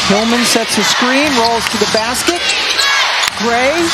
Hillman sets a screen, rolls to the basket. Gray.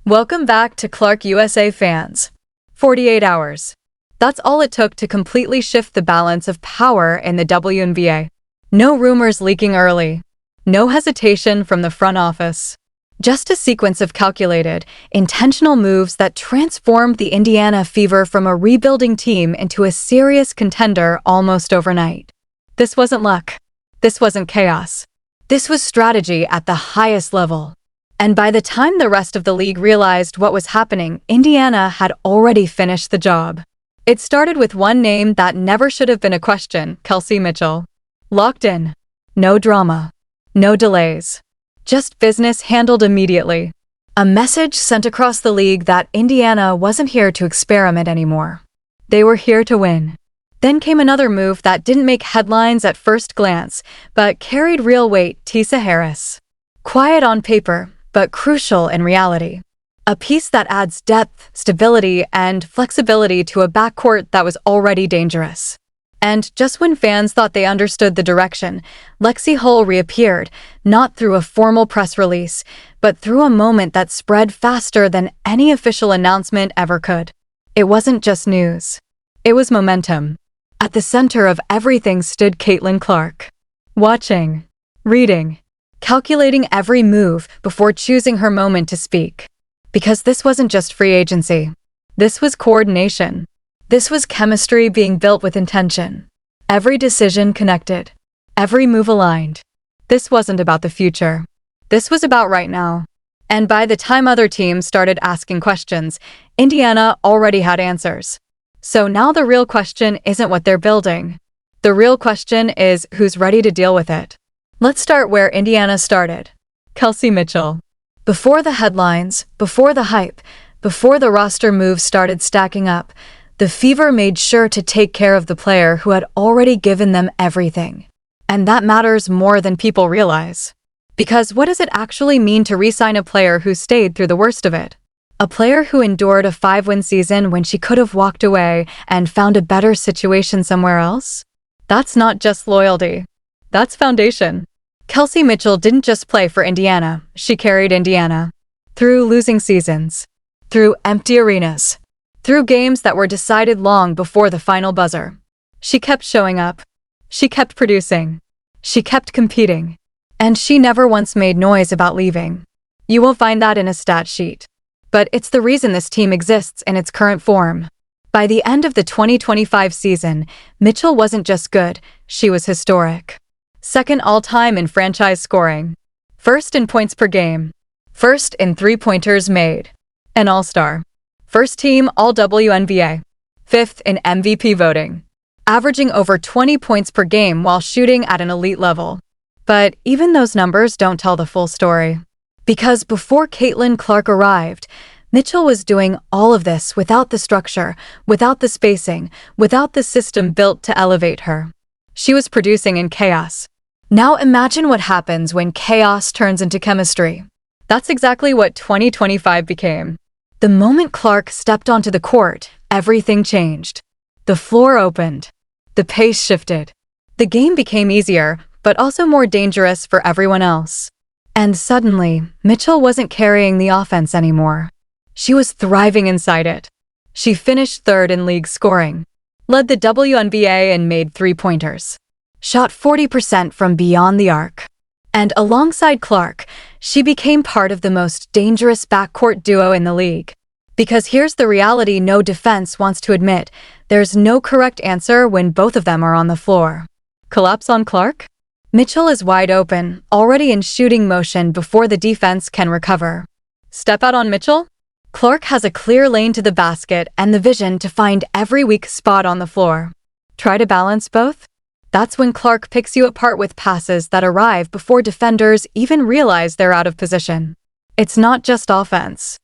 Welcome back to Clark USA fans. 48 hours. That's all it took to completely shift the balance of power in the WNBA. No rumors leaking early. No hesitation from the front office. Just a sequence of calculated, intentional moves that transformed the Indiana Fever from a rebuilding team into a serious contender almost overnight. This wasn't luck. This wasn't chaos. This was strategy at the highest level. And by the time the rest of the league realized what was happening, Indiana had already finished the job. It started with one name that never should have been a question: Kelsey Mitchell. Locked in. No drama. No delays. Just business handled immediately. A message sent across the league that Indiana wasn't here to experiment anymore. They were here to win. Then came another move that didn't make headlines at first glance, but carried real weight: Tisa Harris. Quiet on paper, but crucial in reality. A piece that adds depth, stability, and flexibility to a backcourt that was already dangerous. And just when fans thought they understood the direction, Lexie Hull reappeared, not through a formal press release, but through a moment that spread faster than any official announcement ever could. It wasn't just news. It was momentum. At the center of everything stood Caitlin Clark. Watching, reading, calculating every move before choosing her moment to speak. Because this wasn't just free agency. This was coordination. This was chemistry being built with intention. Every decision connected. Every move aligned. This wasn't about the future. This was about right now. And by the time other teams started asking questions, Indiana already had answers. So now the real question isn't what they're building. The real question is who's ready to deal with it. Let's start where Indiana started. Kelsey Mitchell. Before the headlines, before the hype, before the roster moves started stacking up, the Fever made sure to take care of the player who had already given them everything. And that matters more than people realize. Because what does it actually mean to re-sign a player who stayed through the worst of it? A player who endured a 5-win season when she could have walked away and found a better situation somewhere else? That's not just loyalty. That's foundation. Kelsey Mitchell didn't just play for Indiana, she carried Indiana. Through losing seasons. Through empty arenas. Through games that were decided long before the final buzzer. She kept showing up. She kept producing. She kept competing. And she never once made noise about leaving. You won't find that in a stat sheet. But it's the reason this team exists in its current form. By the end of the 2025 season, Mitchell wasn't just good, she was historic. Second all-time in franchise scoring. First in points per game. First in three-pointers made. An all-star. First team All-WNBA. Fifth in MVP voting. Averaging over 20 points per game while shooting at an elite level. But even those numbers don't tell the full story. Because before Caitlin Clark arrived, Mitchell was doing all of this without the structure, without the spacing, without the system built to elevate her. She was producing in chaos. Now imagine what happens when chaos turns into chemistry. That's exactly what 2025 became. The moment Clark stepped onto the court, everything changed. The floor opened. The pace shifted. The game became easier, but also more dangerous for everyone else. And suddenly, Mitchell wasn't carrying the offense anymore. She was thriving inside it. She finished third in league scoring, led the WNBA and made three-pointers, shot 40% from beyond the arc. And alongside Clark, she became part of the most dangerous backcourt duo in the league. Because here's the reality no defense wants to admit: there's no correct answer when both of them are on the floor. Collapse on Clark? Mitchell is wide open, already in shooting motion before the defense can recover. Step out on Mitchell? Clark has a clear lane to the basket and the vision to find every weak spot on the floor. Try to balance both? That's when Clark picks you apart with passes that arrive before defenders even realize they're out of position. It's not just offense.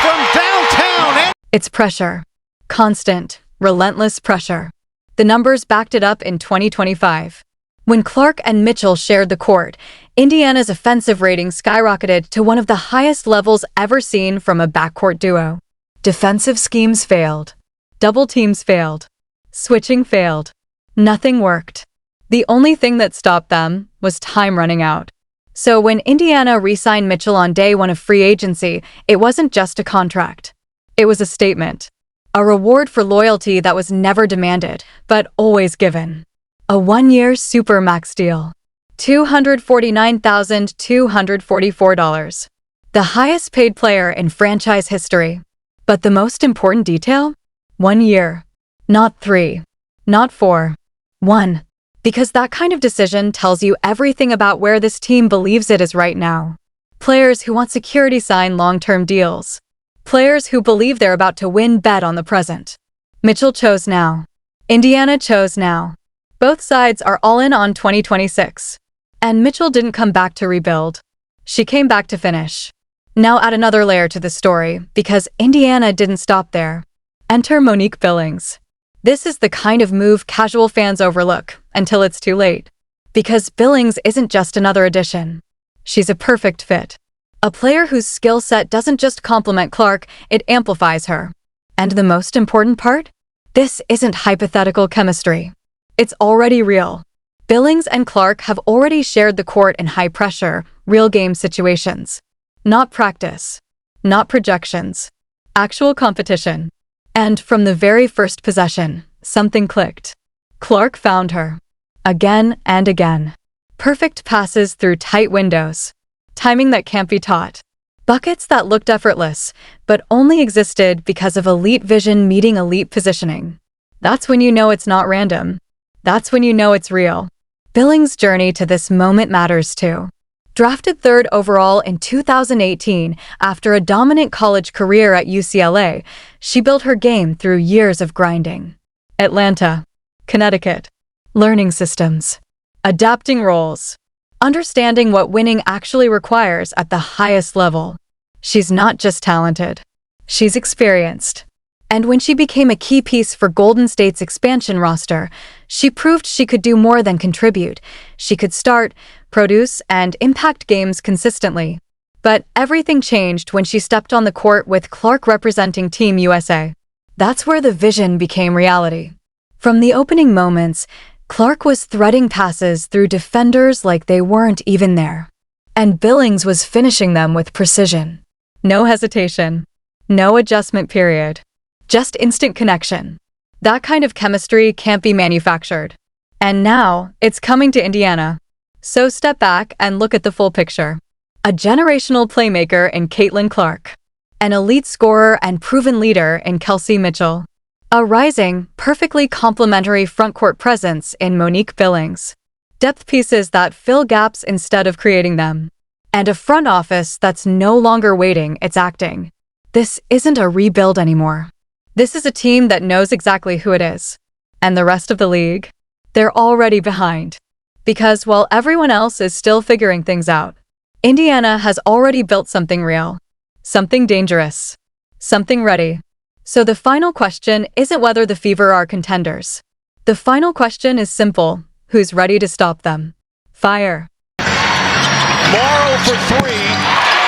From downtown. It's pressure. Constant, relentless pressure. The numbers backed it up in 2025. When Clark and Mitchell shared the court, Indiana's offensive rating skyrocketed to one of the highest levels ever seen from a backcourt duo. Defensive schemes failed. Double teams failed. Switching failed. Nothing worked. The only thing that stopped them was time running out. So when Indiana re-signed Mitchell on day one of free agency, it wasn't just a contract. It was a statement. A reward for loyalty that was never demanded, but always given. A one-year supermax deal. $249,244. The highest paid player in franchise history. But the most important detail? 1 year. Not 3. Not 4. 1. Because that kind of decision tells you everything about where this team believes it is right now. Players who want security sign long-term deals. Players who believe they're about to win bet on the present. Mitchell chose now. Indiana chose now. Both sides are all in on 2026. And Mitchell didn't come back to rebuild. She came back to finish. Now add another layer to the story, because Indiana didn't stop there. Enter Monique Billings. This is the kind of move casual fans overlook until it's too late. Because Billings isn't just another addition. She's a perfect fit. A player whose skill set doesn't just complement Clark, it amplifies her. And the most important part? This isn't hypothetical chemistry. It's already real. Billings and Clark have already shared the court in high-pressure, real-game situations. Not practice. Not projections. Actual competition. And from the very first possession, something clicked. Clark found her. Again and again. Perfect passes through tight windows. Timing that can't be taught. Buckets that looked effortless, but only existed because of elite vision meeting elite positioning. That's when you know it's not random. That's when you know it's real. Billings' journey to this moment matters too. Drafted 3rd overall in 2018 after a dominant college career at UCLA, she built her game through years of grinding. Atlanta, Connecticut. Learning systems. Adapting roles. Understanding what winning actually requires at the highest level. She's not just talented. She's experienced. And when she became a key piece for Golden State's expansion roster, she proved she could do more than contribute. She could start, produce, and impact games consistently. But everything changed when she stepped on the court with Clark representing Team USA. That's where the vision became reality. From the opening moments, Clark was threading passes through defenders like they weren't even there. And Billings was finishing them with precision. No hesitation. No adjustment period. Just instant connection. That kind of chemistry can't be manufactured. And now, it's coming to Indiana. So step back and look at the full picture. A generational playmaker in Caitlin Clark. An elite scorer and proven leader in Kelsey Mitchell. A rising, perfectly complementary frontcourt presence in Monique Billings. Depth pieces that fill gaps instead of creating them. And a front office that's no longer waiting, it's acting. This isn't a rebuild anymore. This is a team that knows exactly who it is. And the rest of the league? They're already behind. Because while everyone else is still figuring things out, Indiana has already built something real. Something dangerous. Something ready. So the final question isn't whether the Fever are contenders. The final question is simple. Who's ready to stop them? Fire. Morrow for 3.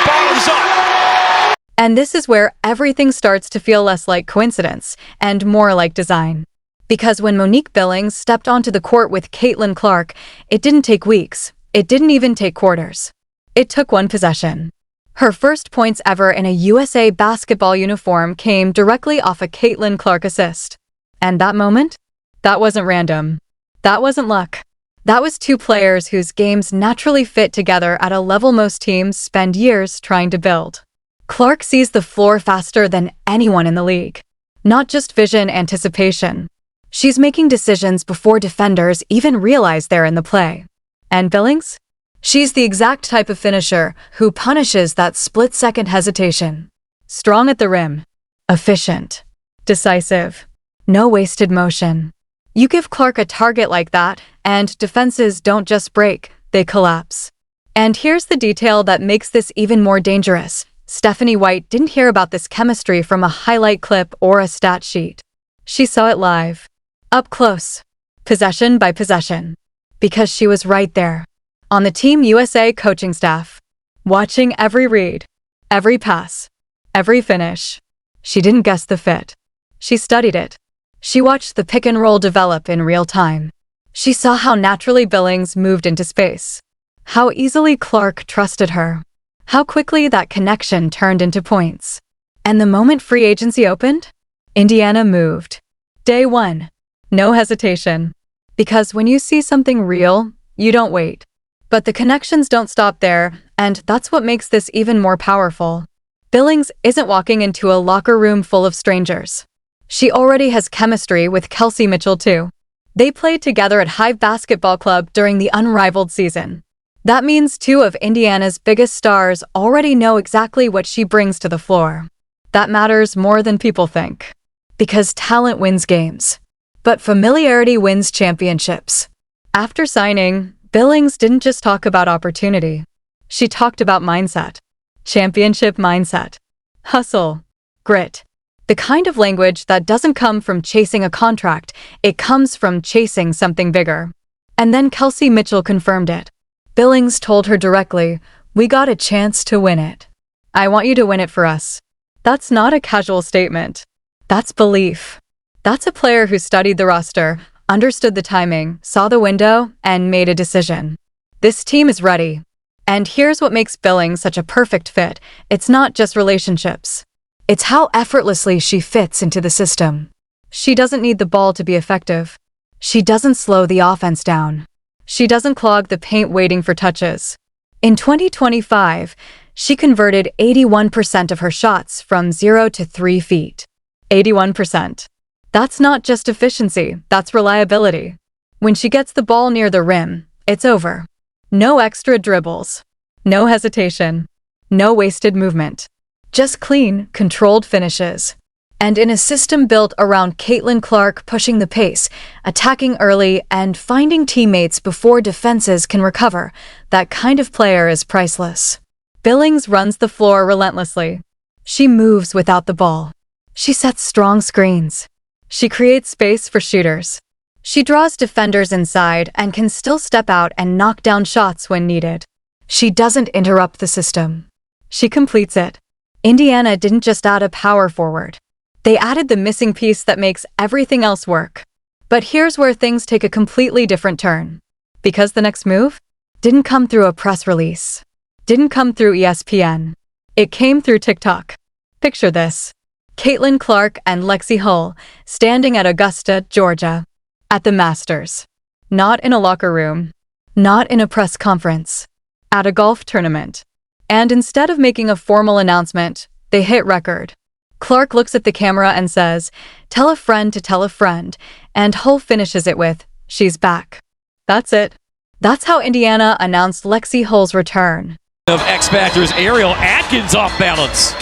Bottoms up. And this is where everything starts to feel less like coincidence and more like design. Because when Monique Billings stepped onto the court with Caitlin Clark, it didn't take weeks. It didn't even take quarters. It took one possession. Her first points ever in a USA basketball uniform came directly off a Caitlin Clark assist. And that moment? That wasn't random. That wasn't luck. That was two players whose games naturally fit together at a level most teams spend years trying to build. Clark sees the floor faster than anyone in the league. Not just vision, anticipation. She's making decisions before defenders even realize they're in the play. And Billings? She's the exact type of finisher who punishes that split-second hesitation. Strong at the rim. Efficient. Decisive. No wasted motion. You give Clark a target like that, and defenses don't just break, they collapse. And here's the detail that makes this even more dangerous. Stephanie White didn't hear about this chemistry from a highlight clip or a stat sheet. She saw it live. Up close. Possession by possession. Because she was right there. On the Team USA coaching staff. Watching every read. Every pass. Every finish. She didn't guess the fit. She studied it. She watched the pick and roll develop in real time. She saw how naturally Billings moved into space, how easily Clark trusted her, how quickly that connection turned into points. And the moment free agency opened, Indiana moved. Day 1. No hesitation. Because when you see something real, you don't wait. But the connections don't stop there, and that's what makes this even more powerful. Billings isn't walking into a locker room full of strangers. She already has chemistry with Kelsey Mitchell too. They played together at Hive Basketball Club during the unrivaled season. That means 2 of Indiana's biggest stars already know exactly what she brings to the floor. That matters more than people think. Because talent wins games. But familiarity wins championships. After signing, Billings didn't just talk about opportunity. She talked about mindset. Championship mindset. Hustle. Grit. The kind of language that doesn't come from chasing a contract, it comes from chasing something bigger. And then Kelsey Mitchell confirmed it. Billings told her directly, "We got a chance to win it. I want you to win it for us." That's not a casual statement. That's belief. That's a player who studied the roster, understood the timing, saw the window, and made a decision. This team is ready. And here's what makes Billings such a perfect fit. It's not just relationships. It's how effortlessly she fits into the system. She doesn't need the ball to be effective. She doesn't slow the offense down. She doesn't clog the paint waiting for touches. In 2025, she converted 81% of her shots from 0 to 3 feet. 81%. That's not just efficiency, that's reliability. When she gets the ball near the rim, it's over. No extra dribbles. No hesitation. No wasted movement. Just clean, controlled finishes. And in a system built around Caitlin Clark pushing the pace, attacking early, and finding teammates before defenses can recover, that kind of player is priceless. Billings runs the floor relentlessly. She moves without the ball. She sets strong screens. She creates space for shooters. She draws defenders inside and can still step out and knock down shots when needed. She doesn't interrupt the system. She completes it. Indiana didn't just add a power forward. They added the missing piece that makes everything else work. But here's where things take a completely different turn. Because the next move didn't come through a press release. Didn't come through ESPN. It came through TikTok. Picture this. Caitlin Clark and Lexie Hull standing at Augusta, Georgia. At the Masters. Not in a locker room. Not in a press conference. At a golf tournament. And instead of making a formal announcement, they hit record. Clark looks at the camera and says, "Tell a friend to tell a friend," and Hull finishes it with, "She's back." That's it. That's how Indiana announced Lexie Hull's return. Of X Factor's Ariel Atkins off balance.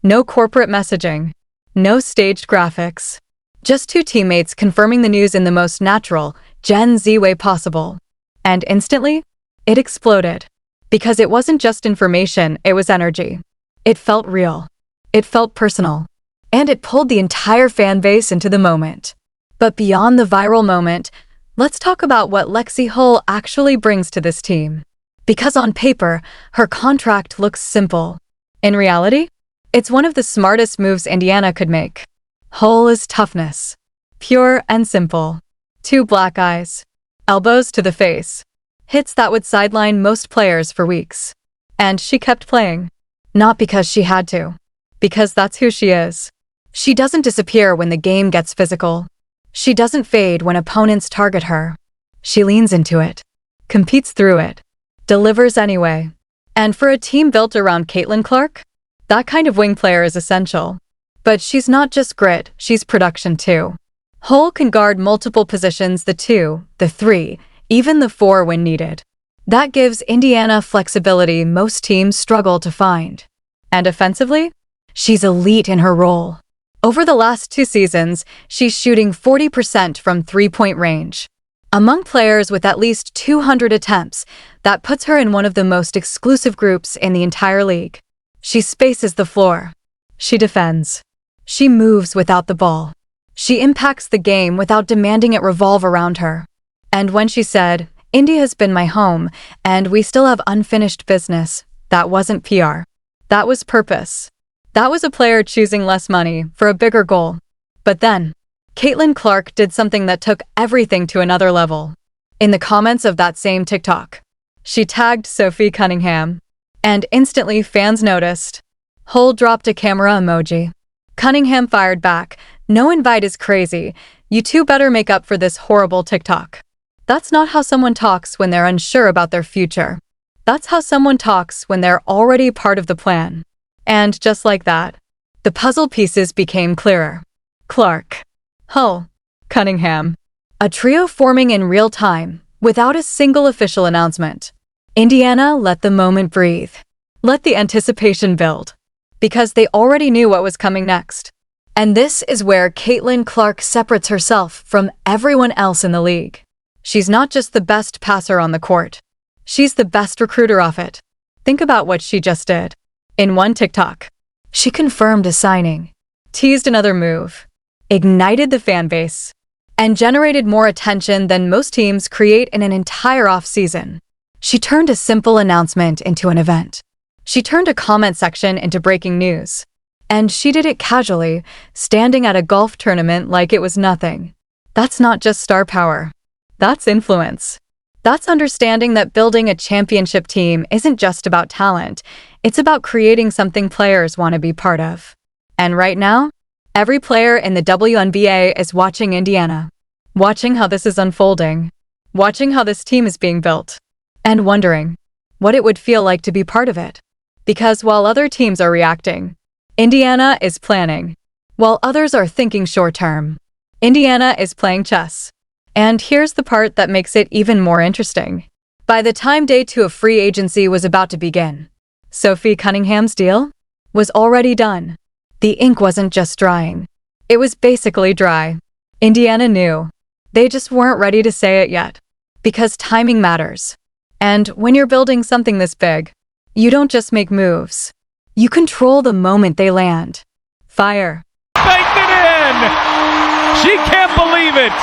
No corporate messaging. No staged graphics. Just 2 teammates confirming the news in the most natural, Gen Z way possible. And instantly, it exploded. Because it wasn't just information, it was energy. It felt real. It felt personal. And it pulled the entire fan base into the moment. But beyond the viral moment, let's talk about what Lexie Hull actually brings to this team. Because on paper, her contract looks simple. In reality, it's one of the smartest moves Indiana could make. Hull is toughness. Pure and simple. 2 black eyes. Elbows to the face. Hits that would sideline most players for weeks. And she kept playing. Not because she had to. Because that's who she is. She doesn't disappear when the game gets physical. She doesn't fade when opponents target her. She leans into it. Competes through it. Delivers anyway. And for a team built around Caitlin Clark, that kind of wing player is essential. But she's not just grit, she's production too. Hull can guard multiple positions, the 2, the 3, even the 4 when needed. That gives Indiana flexibility most teams struggle to find. And offensively, she's elite in her role. Over the last 2 seasons, she's shooting 40% from 3-point range. Among players with at least 200 attempts, that puts her in one of the most exclusive groups in the entire league. She spaces the floor. She defends. She moves without the ball. She impacts the game without demanding it revolve around her. And when she said, "Indy has been my home, and we still have unfinished business," that wasn't PR. That was purpose. That was a player choosing less money for a bigger goal. But then, Caitlin Clark did something that took everything to another level. In the comments of that same TikTok, she tagged Sophie Cunningham, and instantly fans noticed. Hull dropped a camera emoji. Cunningham fired back, "No invite is crazy. You two better make up for this horrible TikTok." That's not how someone talks when they're unsure about their future. That's how someone talks when they're already part of the plan. And just like that, the puzzle pieces became clearer. Clark, Hull, Cunningham. A trio forming in real time, without a single official announcement. Indiana let the moment breathe. Let the anticipation build. Because they already knew what was coming next. And this is where Caitlin Clark separates herself from everyone else in the league. She's not just the best passer on the court. She's the best recruiter off it. Think about what she just did. In one TikTok, she confirmed a signing, teased another move, ignited the fan base, and generated more attention than most teams create in an entire off-season. She turned a simple announcement into an event. She turned a comment section into breaking news. And she did it casually, standing at a golf tournament like it was nothing. That's not just star power. That's influence. That's understanding that building a championship team isn't just about talent. It's about creating something players want to be part of. And right now, every player in the WNBA is watching Indiana. Watching how this is unfolding. Watching how this team is being built. And wondering what it would feel like to be part of it. Because while other teams are reacting, Indiana is planning. While others are thinking short-term, Indiana is playing chess. And here's the part that makes it even more interesting. By the time day 2 of free agency was about to begin, Sophie Cunningham's deal was already done. The ink wasn't just drying. It was basically dry. Indiana knew. They just weren't ready to say it yet. Because timing matters. And when you're building something this big, you don't just make moves. You control the moment they land. Fire. Baked it in! She can't believe it!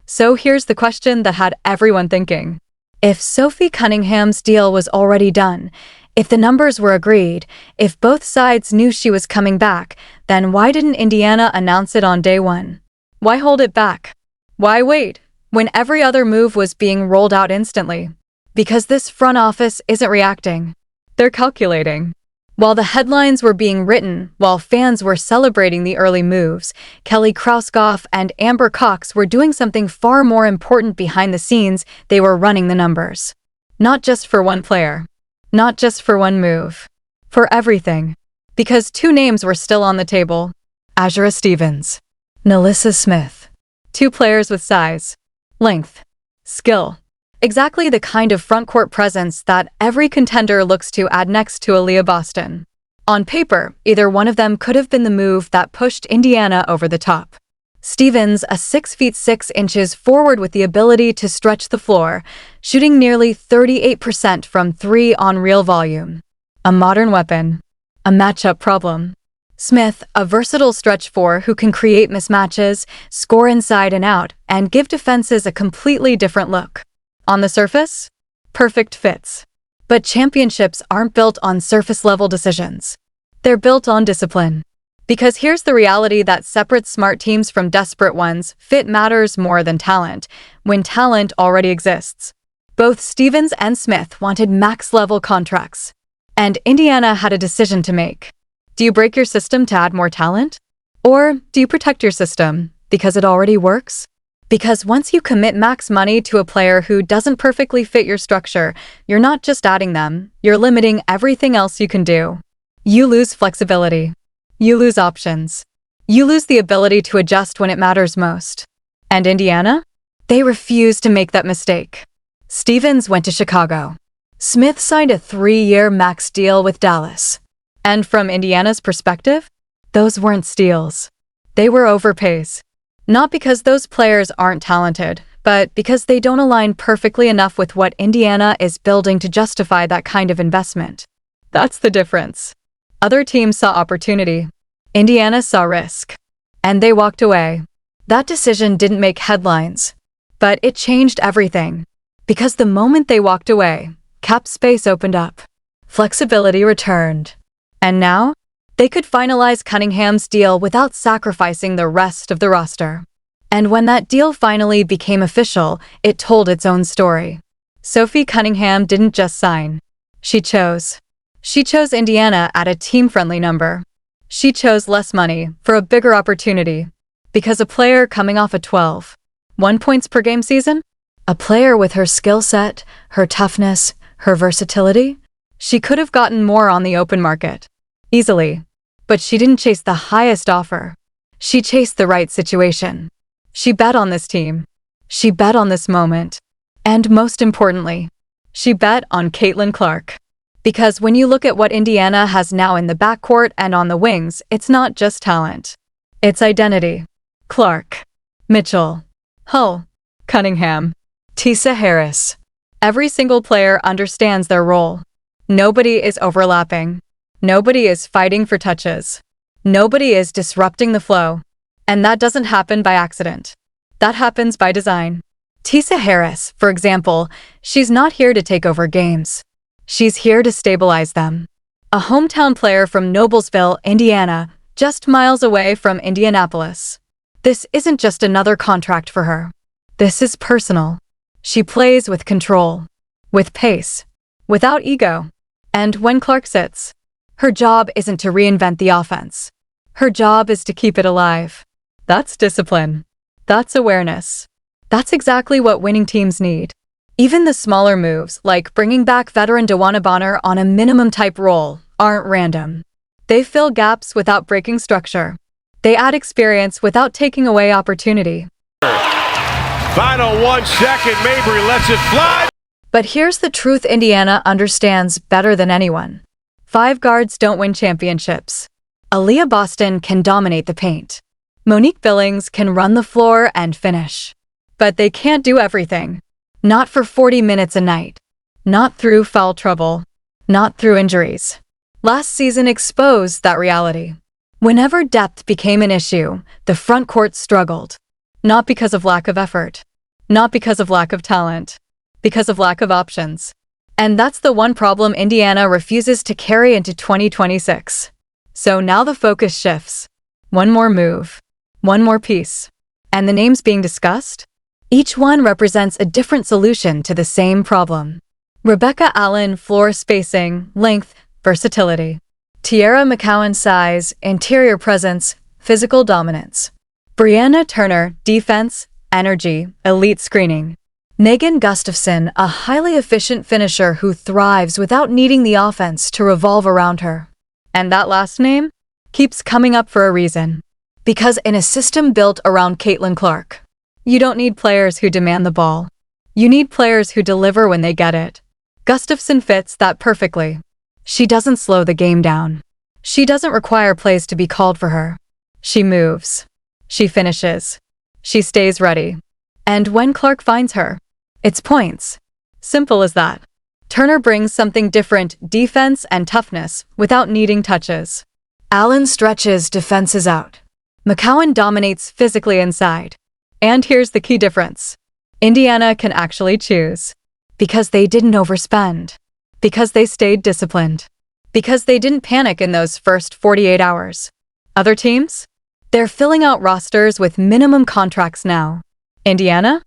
So here's the question that had everyone thinking. If Sophie Cunningham's deal was already done, if the numbers were agreed, if both sides knew she was coming back, then why didn't Indiana announce it on day 1? Why hold it back? Why wait, when every other move was being rolled out instantly? Because this front office isn't reacting. They're calculating. While the headlines were being written, while fans were celebrating the early moves, Kelly Krauskopf and Amber Cox were doing something far more important behind the scenes. They were running the numbers. Not just for one player. Not just for one move. For everything. Because 2 names were still on the table. Azura Stevens. Nalissa Smith. 2 players with size, length, skill. Exactly the kind of frontcourt presence that every contender looks to add next to Aaliyah Boston. On paper, either one of them could have been the move that pushed Indiana over the top. Stevens, a 6 feet 6 inches forward with the ability to stretch the floor, shooting nearly 38% from 3 on real volume. A modern weapon. A matchup problem. Smith, a versatile stretch 4 who can create mismatches, score inside and out, and give defenses a completely different look. On the surface, perfect fits. But championships aren't built on surface-level decisions. They're built on discipline. Because here's the reality that separates smart teams from desperate ones: fit matters more than talent, when talent already exists. Both Stevens and Smith wanted max-level contracts. And Indiana had a decision to make. Do you break your system to add more talent? Or do you protect your system because it already works? Because once you commit max money to a player who doesn't perfectly fit your structure, you're not just adding them, you're limiting everything else you can do. You lose flexibility. You lose options. You lose the ability to adjust when it matters most. And Indiana? They refused to make that mistake. Stevens went to Chicago. Smith signed a 3-year max deal with Dallas. And from Indiana's perspective, those weren't steals. They were overpays. Not because those players aren't talented, but because they don't align perfectly enough with what Indiana is building to justify that kind of investment. That's the difference. Other teams saw opportunity. Indiana saw risk. And they walked away. That decision didn't make headlines, but it changed everything. Because the moment they walked away, cap space opened up. Flexibility returned. And now, They could finalize Cunningham's deal without sacrificing the rest of the roster. And when that deal finally became official, it told its own story. Sophie Cunningham didn't just sign. She chose. She chose Indiana at a team-friendly number. She chose less money for a bigger opportunity. Because a player coming off a 12.1 points per game season, a player with her skill set, her toughness, her versatility, she could have gotten more on the open market. Easily. But she didn't chase the highest offer. She chased the right situation. She bet on this team. She bet on this moment. And most importantly, she bet on Caitlin Clark. Because when you look at what Indiana has now in the backcourt and on the wings, it's not just talent. It's identity. Clark, Mitchell, Hull, Cunningham, Tisa Harris. Every single player understands their role. Nobody is overlapping. Nobody is fighting for touches. Nobody is disrupting the flow. And that doesn't happen by accident. That happens by design. Tisa Harris, for example, she's not here to take over games. She's here to stabilize them. A hometown player from Noblesville, Indiana, just miles away from Indianapolis. This isn't just another contract for her. This is personal. She plays with control, with pace, without ego. And when Clark sits, her job isn't to reinvent the offense. Her job is to keep it alive. That's discipline. That's awareness. That's exactly what winning teams need. Even the smaller moves, like bringing back veteran DeWanna Bonner on a minimum-type role, aren't random. They fill gaps without breaking structure. They add experience without taking away opportunity. Final 1 second, Mabry lets it fly. But here's the truth Indiana understands better than anyone. 5 guards don't win championships. Aaliyah Boston can dominate the paint. Monique Billings can run the floor and finish. But they can't do everything. Not for 40 minutes a night. Not through foul trouble. Not through injuries. Last season exposed that reality. Whenever depth became an issue, the front court struggled. Not because of lack of effort. Not because of lack of talent. Because of lack of options. And that's the one problem Indiana refuses to carry into 2026. So now the focus shifts. One more move. One more piece. And the names being discussed? Each one represents a different solution to the same problem. Rebecca Allen, floor spacing, length, versatility. Tiara McCowan, size, interior presence, physical dominance. Brianna Turner, defense, energy, elite screening. Megan Gustafson, a highly efficient finisher who thrives without needing the offense to revolve around her. And that last name keeps coming up for a reason. Because in a system built around Caitlin Clark, you don't need players who demand the ball. You need players who deliver when they get it. Gustafson fits that perfectly. She doesn't slow the game down. She doesn't require plays to be called for her. She moves. She finishes. She stays ready. And when Clark finds her, it's points. Simple as that. Turner brings something different, defense and toughness, without needing touches. Allen stretches defenses out. McCowan dominates physically inside. And here's the key difference. Indiana can actually choose. Because they didn't overspend. Because they stayed disciplined. Because they didn't panic in those first 48 hours. Other teams? They're filling out rosters with minimum contracts now. Indiana?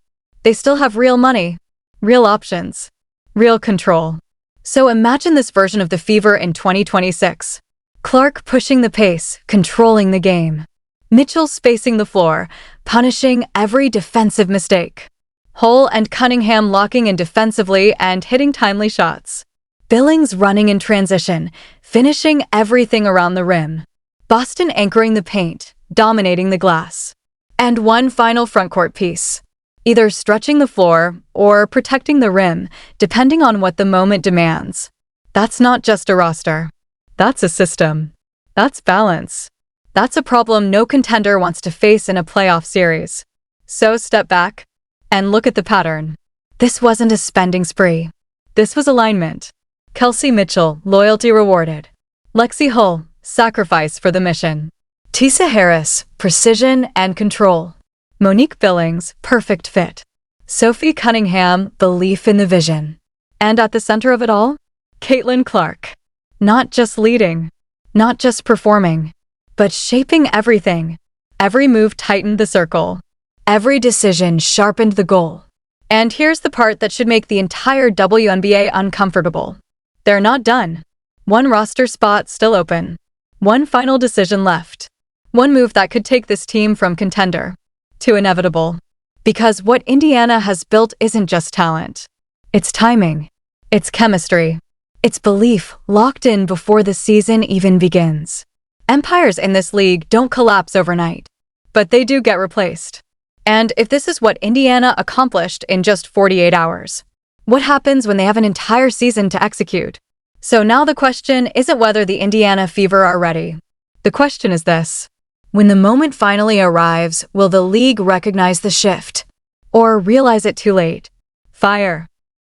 They still have real money. Real options. Real control. So imagine this version of the Fever in 2026. Clark pushing the pace, controlling the game. Mitchell spacing the floor, punishing every defensive mistake. Hull and Cunningham locking in defensively and hitting timely shots. Billings running in transition, finishing everything around the rim. Boston anchoring the paint, dominating the glass. And one final frontcourt piece. Either stretching the floor or protecting the rim, depending on what the moment demands. That's not just a roster. That's a system. That's balance. That's a problem no contender wants to face in a playoff series. So step back and look at the pattern. This wasn't a spending spree. This was alignment. Kelsey Mitchell, loyalty rewarded. Lexie Hull, sacrifice for the mission. Tisa Harris, precision and control. Monique Billings, perfect fit. Sophie Cunningham, belief in the vision. And at the center of it all, Caitlin Clark. Not just leading, Not just performing, but shaping everything. Every move tightened the circle. Every decision sharpened the goal. And here's the part that should make the entire WNBA uncomfortable. They're not done. One roster spot still open. One final decision left. One move that could take this team from contender to inevitable. Because what Indiana has built isn't just talent. It's timing. It's chemistry. It's belief locked in before the season even begins. Empires in this league don't collapse overnight, but they do get replaced. And if this is what Indiana accomplished in just 48 hours, what happens when they have an entire season to execute? So now the question isn't whether the Indiana Fever are ready. The question is this: when the moment finally arrives, will the league recognize the shift? Or realize it too late? Fire.